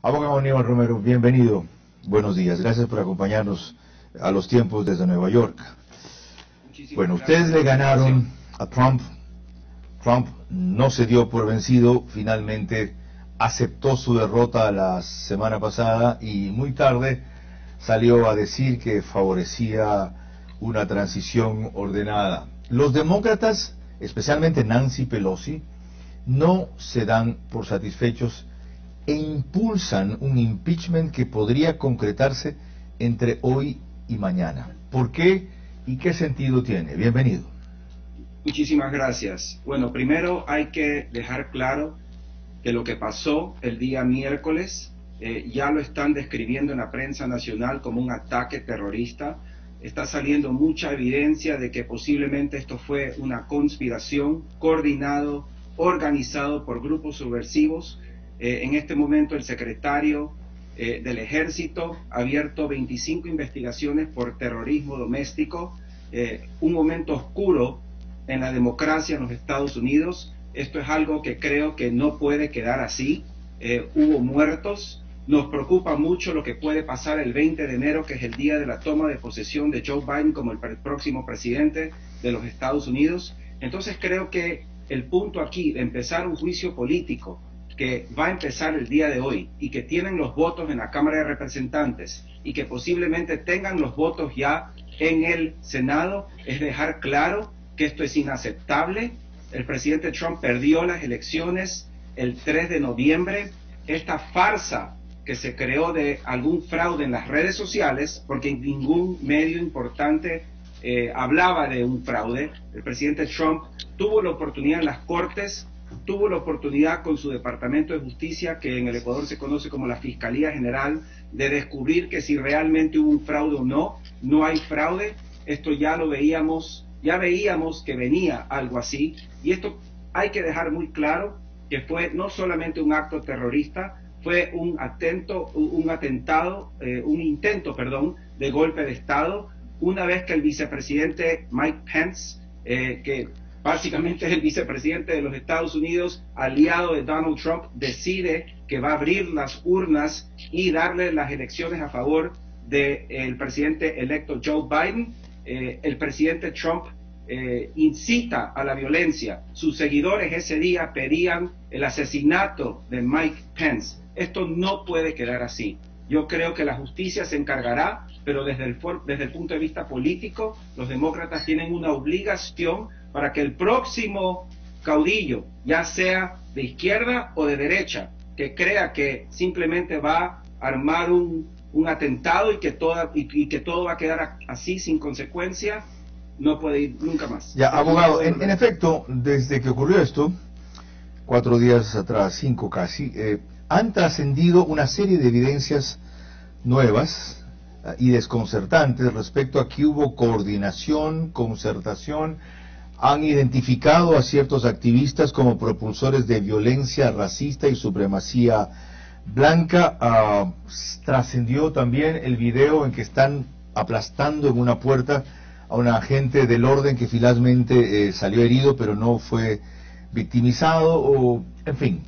Abogado Aníbal Romero, bienvenido. Buenos días. Gracias por acompañarnos a los tiempos desde Nueva York. Bueno, ustedes le ganaron a Trump. Trump no se dio por vencido, finalmente aceptó su derrota la semana pasada y muy tarde salió a decir que favorecía una transición ordenada. Los demócratas, especialmente Nancy Pelosi, no se dan por satisfechos e impulsan un impeachment que podría concretarse entre hoy y mañana. ¿Por qué y qué sentido tiene? Bienvenido. Muchísimas gracias. Bueno, primero hay que dejar claro que lo que pasó el día miércoles ya lo están describiendo en la prensa nacional como un ataque terrorista. Está saliendo mucha evidencia de que posiblemente esto fue una conspiración coordinado, organizado por grupos subversivos. En este momento el secretario del Ejército ha abierto 25 investigaciones por terrorismo doméstico, un momento oscuro en la democracia en los Estados Unidos. Esto es algo que creo que no puede quedar así. Hubo muertos. Nos preocupa mucho lo que puede pasar el 20 de enero, que es el día de la toma de posesión de Joe Biden como el próximo presidente de los Estados Unidos. Entonces creo que el punto aquí de empezar un juicio político que va a empezar el día de hoy y que tienen los votos en la Cámara de Representantes y que posiblemente tengan los votos ya en el Senado, es dejar claro que esto es inaceptable. El presidente Trump perdió las elecciones el 3 de noviembre. Esta farsa que se creó de algún fraude en las redes sociales, porque ningún medio importante hablaba de un fraude. El presidente Trump tuvo la oportunidad en las cortes, tuvo la oportunidad con su Departamento de Justicia, que en el Ecuador se conoce como la Fiscalía General, de descubrir que si realmente hubo un fraude o no. No hay fraude. Esto ya lo veíamos, ya veíamos que venía algo así, y esto hay que dejar muy claro que fue no solamente un acto terrorista, fue un intento de golpe de Estado, una vez que el vicepresidente Mike Pence, que básicamente es el vicepresidente de los Estados Unidos, aliado de Donald Trump, decide que va a abrir las urnas y darle las elecciones a favor del presidente electo Joe Biden. El presidente Trump incita a la violencia. Sus seguidores ese día pedían el asesinato de Mike Pence. Esto no puede quedar así. Yo creo que la justicia se encargará, pero desde el punto de vista político, los demócratas tienen una obligación para que el próximo caudillo, ya sea de izquierda o de derecha, que crea que simplemente va a armar un atentado y que todo va a quedar así sin consecuencia, no puede ir nunca más. Ya, abogado, en efecto, desde que ocurrió esto, 4 días atrás, 5 casi, han trascendido una serie de evidencias nuevas y desconcertantes respecto a que hubo coordinación, concertación. Han identificado a ciertos activistas como propulsores de violencia racista y supremacía blanca. Trascendió también el video en que están aplastando en una puerta a un agente del orden que finalmente salió herido, pero no fue victimizado, en fin.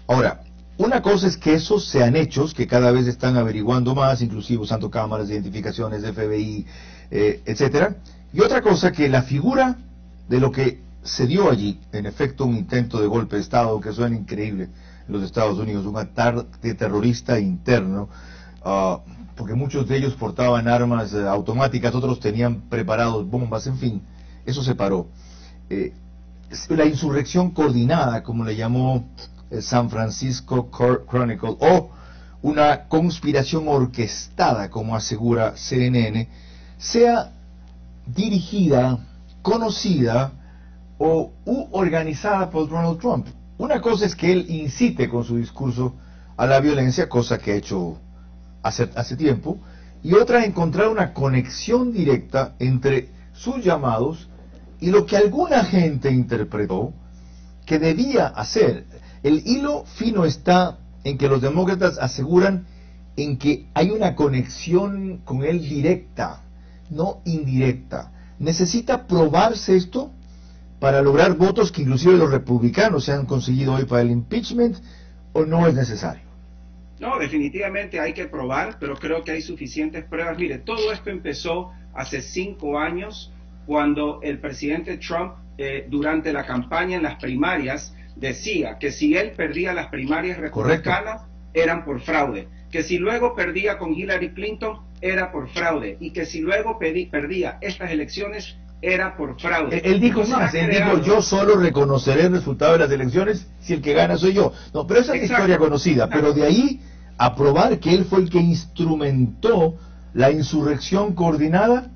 Ahora, una cosa es que esos sean hechos que cada vez están averiguando más, inclusive usando cámaras de identificaciones de FBI, etcétera. Y otra cosa que la figura de lo que se dio allí, en efecto un intento de golpe de Estado, que suena increíble en los Estados Unidos, un ataque terrorista interno, porque muchos de ellos portaban armas automáticas, otros tenían preparados bombas, en fin, eso se paró. La insurrección coordinada, como le llamó San Francisco Chronicle, o una conspiración orquestada, como asegura CNN, sea dirigida, conocida u organizada por Donald Trump. Una cosa es que él incite con su discurso a la violencia, cosa que ha hecho hace tiempo, y otra encontrar una conexión directa entre sus llamados y lo que alguna gente interpretó que debía hacer. El hilo fino está en que los demócratas aseguran en que hay una conexión con él directa, no indirecta. ¿Necesita probarse esto para lograr votos que inclusive los republicanos se han conseguido hoy para el impeachment, o no es necesario? No, definitivamente hay que probar, pero creo que hay suficientes pruebas. Mire, todo esto empezó hace 5 años cuando el presidente Trump, durante la campaña en las primarias, decía que si él perdía las primarias republicanas, eran por fraude, que si luego perdía con Hillary Clinton, era por fraude, y que si luego perdía estas elecciones, era por fraude. Él dijo más, él dijo, yo solo reconoceré el resultado de las elecciones si el que gana soy yo. No, pero esa es la historia conocida, pero de ahí a probar que él fue el que instrumentó la insurrección coordinada.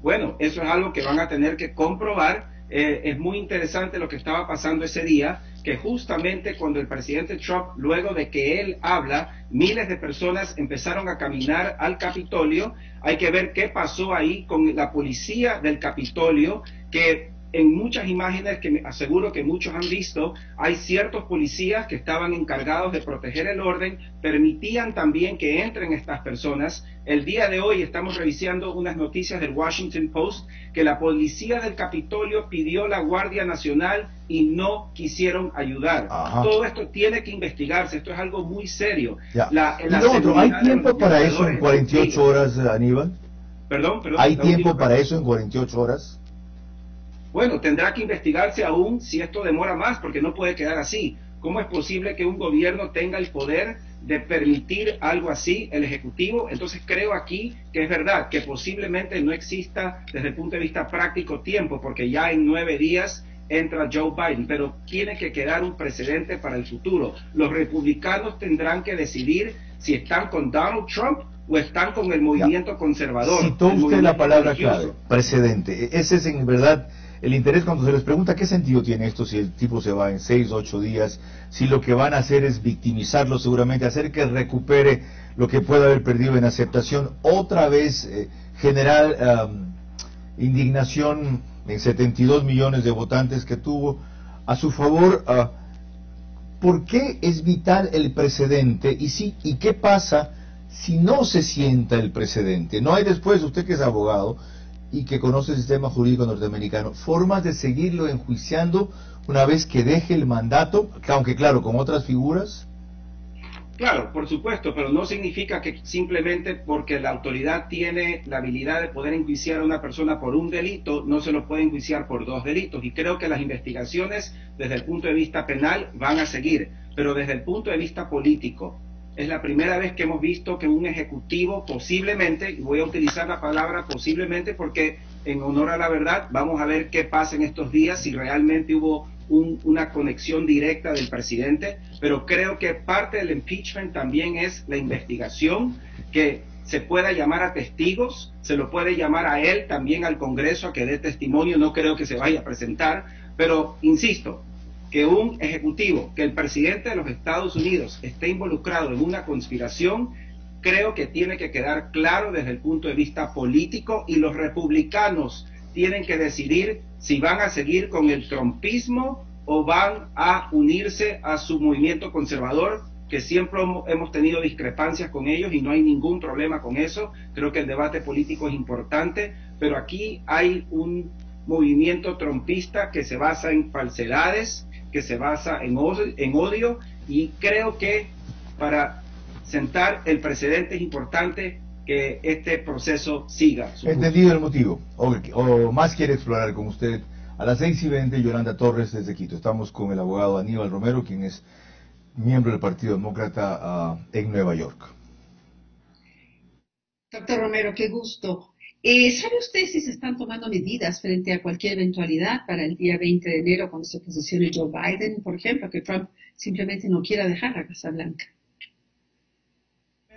Bueno, eso es algo que van a tener que comprobar. Es muy interesante lo que estaba pasando ese día, que justamente cuando el presidente Trump, luego de que él habla, miles de personas empezaron a caminar al Capitolio. Hay que ver qué pasó ahí con la policía del Capitolio, que en muchas imágenes que me aseguro que muchos han visto, hay ciertos policías que estaban encargados de proteger el orden, permitían también que entren estas personas. El día de hoy estamos revisando unas noticias del Washington Post que la policía del Capitolio pidió la Guardia Nacional y no quisieron ayudar. Ajá. Todo esto tiene que investigarse, esto es algo muy serio. Y lo otro, ¿hay tiempo para eso en 48 horas, Aníbal? Perdón. ¿Hay tiempo para eso en 48 horas? Bueno, tendrá que investigarse aún si esto demora más, porque no puede quedar así. ¿Cómo es posible que un gobierno tenga el poder de permitir algo así, el Ejecutivo? Entonces creo aquí que es verdad, que posiblemente no exista desde el punto de vista práctico tiempo, porque ya en 9 días entra Joe Biden, pero tiene que quedar un precedente para el futuro. Los republicanos tendrán que decidir si están con Donald Trump o están con el movimiento conservador. Citó usted la palabra clave, precedente. Ese es en verdad el interés cuando se les pregunta qué sentido tiene esto si el tipo se va en 6, 8 días, si lo que van a hacer es victimizarlo seguramente, hacer que recupere lo que pueda haber perdido en aceptación, otra vez generar indignación en 72 millones de votantes que tuvo a su favor. ¿Por qué es vital el precedente y qué pasa si no se sienta el precedente? No hay después, usted que es abogado y que conoce el sistema jurídico norteamericano, formas de seguirlo enjuiciando una vez que deje el mandato, aunque claro, con otras figuras. Claro, por supuesto, pero no significa que simplemente porque la autoridad tiene la habilidad de poder enjuiciar a una persona por un delito, no se lo puede enjuiciar por 2 delitos. Y creo que las investigaciones desde el punto de vista penal van a seguir, pero desde el punto de vista político, es la primera vez que hemos visto que un ejecutivo posiblemente, y voy a utilizar la palabra posiblemente porque en honor a la verdad, vamos a ver qué pasa en estos días, si realmente hubo una conexión directa del presidente, pero creo que parte del impeachment también es la investigación, que se pueda llamar a testigos, se lo puede llamar a él también al Congreso a que dé testimonio, no creo que se vaya a presentar, pero insisto, que un ejecutivo, que el presidente de los Estados Unidos esté involucrado en una conspiración, creo que tiene que quedar claro desde el punto de vista político, y los republicanos tienen que decidir si van a seguir con el trumpismo o van a unirse a su movimiento conservador, que siempre hemos tenido discrepancias con ellos y no hay ningún problema con eso. Creo que el debate político es importante, pero aquí hay un movimiento trumpista que se basa en falsedades, que se basa en odio, y creo que para sentar el precedente es importante que este proceso siga. Entendido el motivo, o más quiere explorar con usted. A las 6:20, Yolanda Torres desde Quito. Estamos con el abogado Aníbal Romero, quien es miembro del Partido Demócrata en Nueva York. Doctor Romero, qué gusto. ¿Sabe usted si se están tomando medidas frente a cualquier eventualidad para el día 20 de enero cuando se posicione Joe Biden, por ejemplo, que Trump simplemente no quiera dejar la Casa Blanca?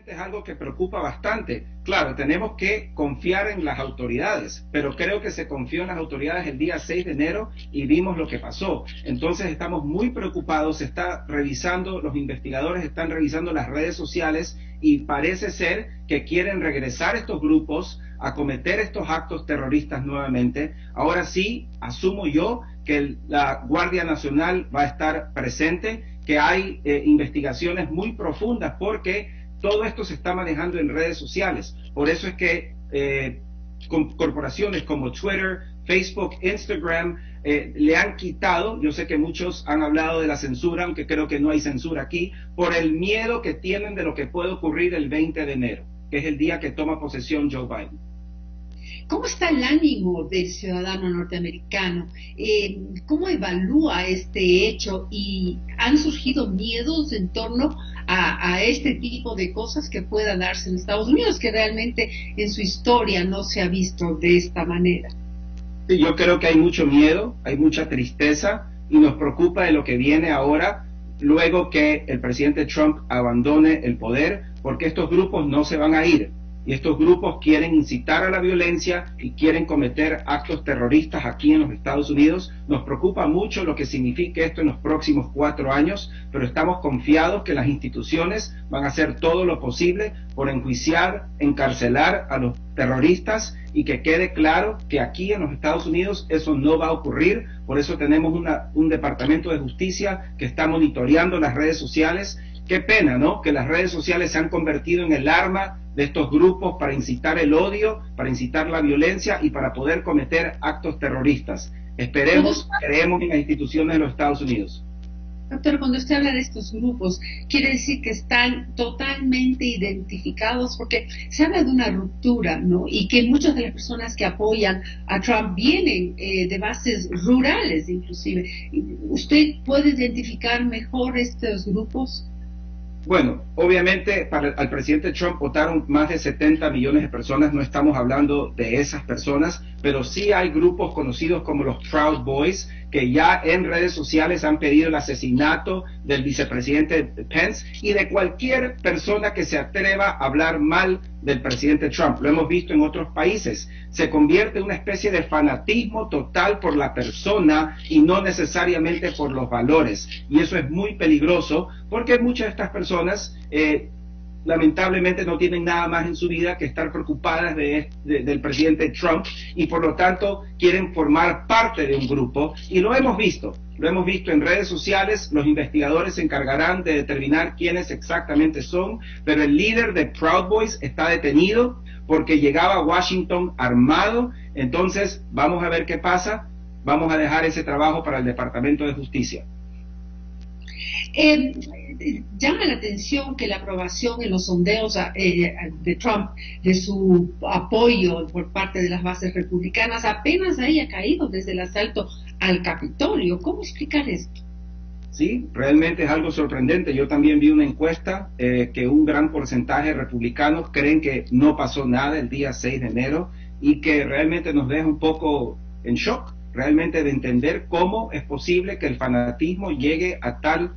Es algo que preocupa bastante. Claro, tenemos que confiar en las autoridades, pero creo que se confió en las autoridades el día 6 de enero y vimos lo que pasó. Entonces estamos muy preocupados, se está revisando, los investigadores están revisando las redes sociales y parece ser que quieren regresar estos grupos a cometer estos actos terroristas nuevamente. Ahora sí, asumo yo que la Guardia Nacional va a estar presente, que hay investigaciones muy profundas porque todo esto se está manejando en redes sociales. Por eso es que corporaciones como Twitter, Facebook, Instagram le han quitado, yo sé que muchos han hablado de la censura, aunque creo que no hay censura aquí, por el miedo que tienen de lo que puede ocurrir el 20 de enero, que es el día que toma posesión Joe Biden. ¿Cómo está el ánimo del ciudadano norteamericano? ¿Cómo evalúa este hecho? ¿Y han surgido miedos en torno a este tipo de cosas que puedan darse en Estados Unidos, que realmente en su historia no se ha visto de esta manera? Sí, yo creo que hay mucho miedo, hay mucha tristeza y nos preocupa de lo que viene ahora, luego que el presidente Trump abandone el poder, porque estos grupos no se van a ir. Y estos grupos quieren incitar a la violencia y quieren cometer actos terroristas aquí en los Estados Unidos. Nos preocupa mucho lo que signifique esto en los próximos 4 años, pero estamos confiados que las instituciones van a hacer todo lo posible por enjuiciar, encarcelar a los terroristas y que quede claro que aquí en los Estados Unidos eso no va a ocurrir. Por eso tenemos un departamento de justicia que está monitoreando las redes sociales. Qué pena, ¿no?, que las redes sociales se han convertido en el arma de estos grupos para incitar el odio, para incitar la violencia y para poder cometer actos terroristas. Esperemos, creemos en las instituciones de los Estados Unidos. Doctor, cuando usted habla de estos grupos, quiere decir que están totalmente identificados, porque se habla de una ruptura, ¿no? Y que muchas de las personas que apoyan a Trump vienen de bases rurales, inclusive. ¿Usted puede identificar mejor estos grupos? Bueno, obviamente al presidente Trump votaron más de 70 millones de personas, no estamos hablando de esas personas, pero sí hay grupos conocidos como los Proud Boys, que ya en redes sociales han pedido el asesinato del vicepresidente Pence y de cualquier persona que se atreva a hablar mal del presidente Trump. Lo hemos visto en otros países. Se convierte en una especie de fanatismo total por la persona y no necesariamente por los valores. Y eso es muy peligroso porque muchas de estas personas lamentablemente no tienen nada más en su vida que estar preocupadas del presidente Trump y por lo tanto quieren formar parte de un grupo, y lo hemos visto en redes sociales. Los investigadores se encargarán de determinar quiénes exactamente son, pero el líder de Proud Boys está detenido porque llegaba a Washington armado. Entonces vamos a ver qué pasa, vamos a dejar ese trabajo para el Departamento de Justicia. Llama la atención que la aprobación en los sondeos de Trump, de su apoyo por parte de las bases republicanas, apenas haya caído desde el asalto al Capitolio. ¿Cómo explicar esto? Sí, realmente es algo sorprendente. Yo también vi una encuesta que un gran porcentaje de republicanos creen que no pasó nada el día 6 de enero y que realmente nos deja un poco en shock, realmente de entender cómo es posible que el fanatismo llegue a tal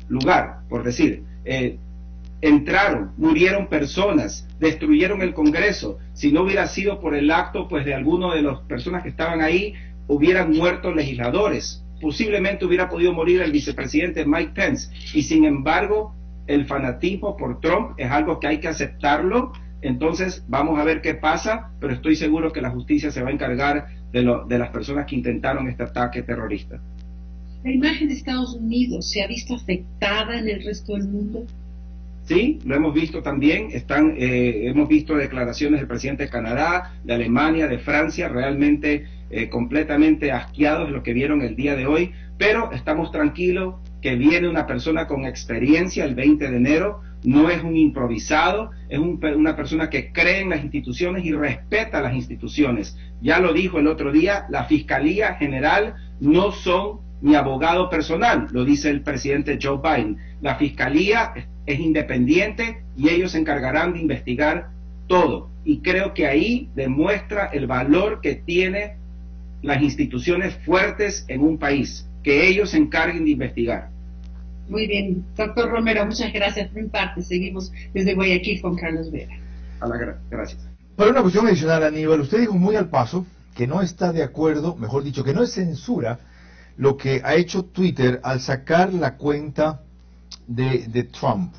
lugar. Por decir, entraron, murieron personas, destruyeron el Congreso. Si no hubiera sido por el acto pues de alguno de las personas que estaban ahí, hubieran muerto legisladores, posiblemente hubiera podido morir el vicepresidente Mike Pence, y sin embargo el fanatismo por Trump es algo que hay que aceptarlo. Entonces vamos a ver qué pasa, pero estoy seguro que la justicia se va a encargar de las personas que intentaron este ataque terrorista. ¿La imagen de Estados Unidos se ha visto afectada en el resto del mundo? Sí, lo hemos visto también. Hemos visto declaraciones del presidente de Canadá, de Alemania, de Francia, realmente completamente asqueados de lo que vieron el día de hoy, pero estamos tranquilos que viene una persona con experiencia el 20 de enero, no es un improvisado, es una persona que cree en las instituciones y respeta las instituciones. Ya lo dijo el otro día, la Fiscalía General no son mi abogado personal, lo dice el presidente Joe Biden. La Fiscalía es independiente y ellos se encargarán de investigar todo. Y creo que ahí demuestra el valor que tiene las instituciones fuertes en un país, que ellos se encarguen de investigar. Muy bien, doctor Romero, muchas gracias por mi parte. Seguimos desde Guayaquil con Carlos Vera. Gracias. Para una cuestión adicional, Aníbal, usted dijo muy al paso que no está de acuerdo, mejor dicho, que no es censura lo que ha hecho Twitter al sacar la cuenta de Trump.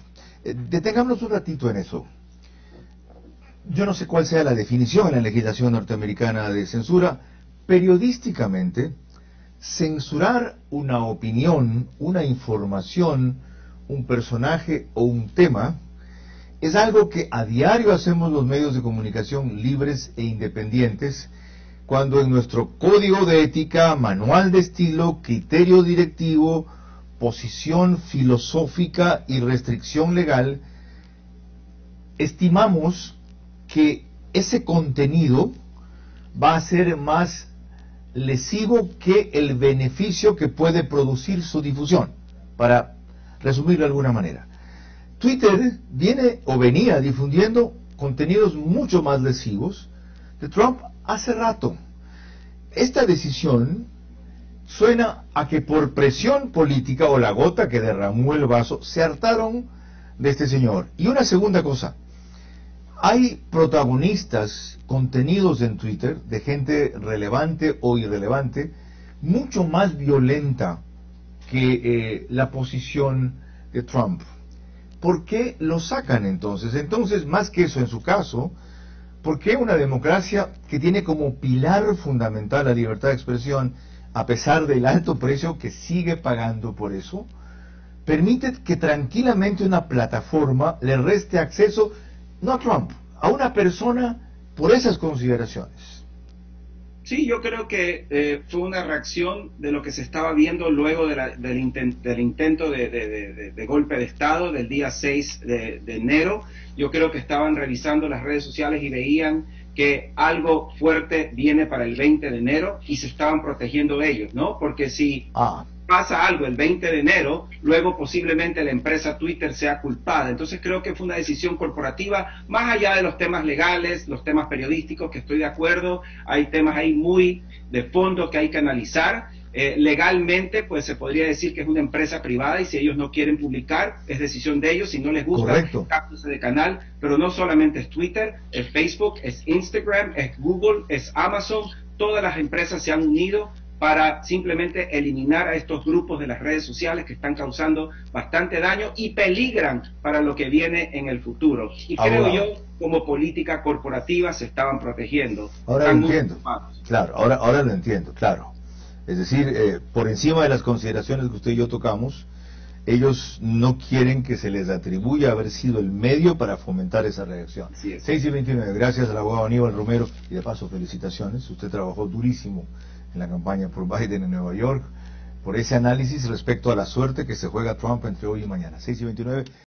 Detengámonos un ratito en eso. Yo no sé cuál sea la definición en la legislación norteamericana de censura. Periodísticamente, censurar una opinión, una información, un personaje o un tema es algo que a diario hacemos los medios de comunicación libres e independientes cuando en nuestro código de ética, manual de estilo, criterio directivo, posición filosófica y restricción legal, estimamos que ese contenido va a ser más lesivo que el beneficio que puede producir su difusión, para resumirlo de alguna manera. Twitter viene o venía difundiendo contenidos mucho más lesivos de Trump hace rato. Esta decisión suena a que por presión política o la gota que derramó el vaso se hartaron de este señor. Y una segunda cosa, hay protagonistas contenidos en Twitter de gente relevante o irrelevante mucho más violenta que la posición de Trump. ¿Por qué lo sacan entonces? Entonces, más que eso en su caso, ¿por qué una democracia que tiene como pilar fundamental la libertad de expresión, a pesar del alto precio que sigue pagando por eso, permite que tranquilamente una plataforma le reste acceso, no a Trump, a una persona por esas consideraciones? Sí, yo creo que fue una reacción de lo que se estaba viendo luego del intento de golpe de Estado del día 6 de enero. Yo creo que estaban revisando las redes sociales y veían que algo fuerte viene para el 20 de enero y se estaban protegiendo ellos, ¿no? Porque si pasa algo el 20 de enero, luego posiblemente la empresa Twitter sea culpada. Entonces creo que fue una decisión corporativa, más allá de los temas legales, los temas periodísticos, que estoy de acuerdo, hay temas ahí muy de fondo que hay que analizar. Legalmente, pues se podría decir que es una empresa privada y si ellos no quieren publicar, es decisión de ellos, si no les gusta, cámbiense de canal, pero no solamente es Twitter, es Facebook, es Instagram, es Google, es Amazon, todas las empresas se han unido para simplemente eliminar a estos grupos de las redes sociales que están causando bastante daño y peligran para lo que viene en el futuro. Y creo yo, como política corporativa, se estaban protegiendo. Ahora lo entiendo. Claro, ahora lo entiendo, claro. Es decir, por encima de las consideraciones que usted y yo tocamos, ellos no quieren que se les atribuya haber sido el medio para fomentar esa reacción. 6:29, gracias al abogado Aníbal Romero, y de paso felicitaciones, usted trabajó durísimo en la campaña por Biden en Nueva York, por ese análisis respecto a la suerte que se juega Trump entre hoy y mañana. 6:29.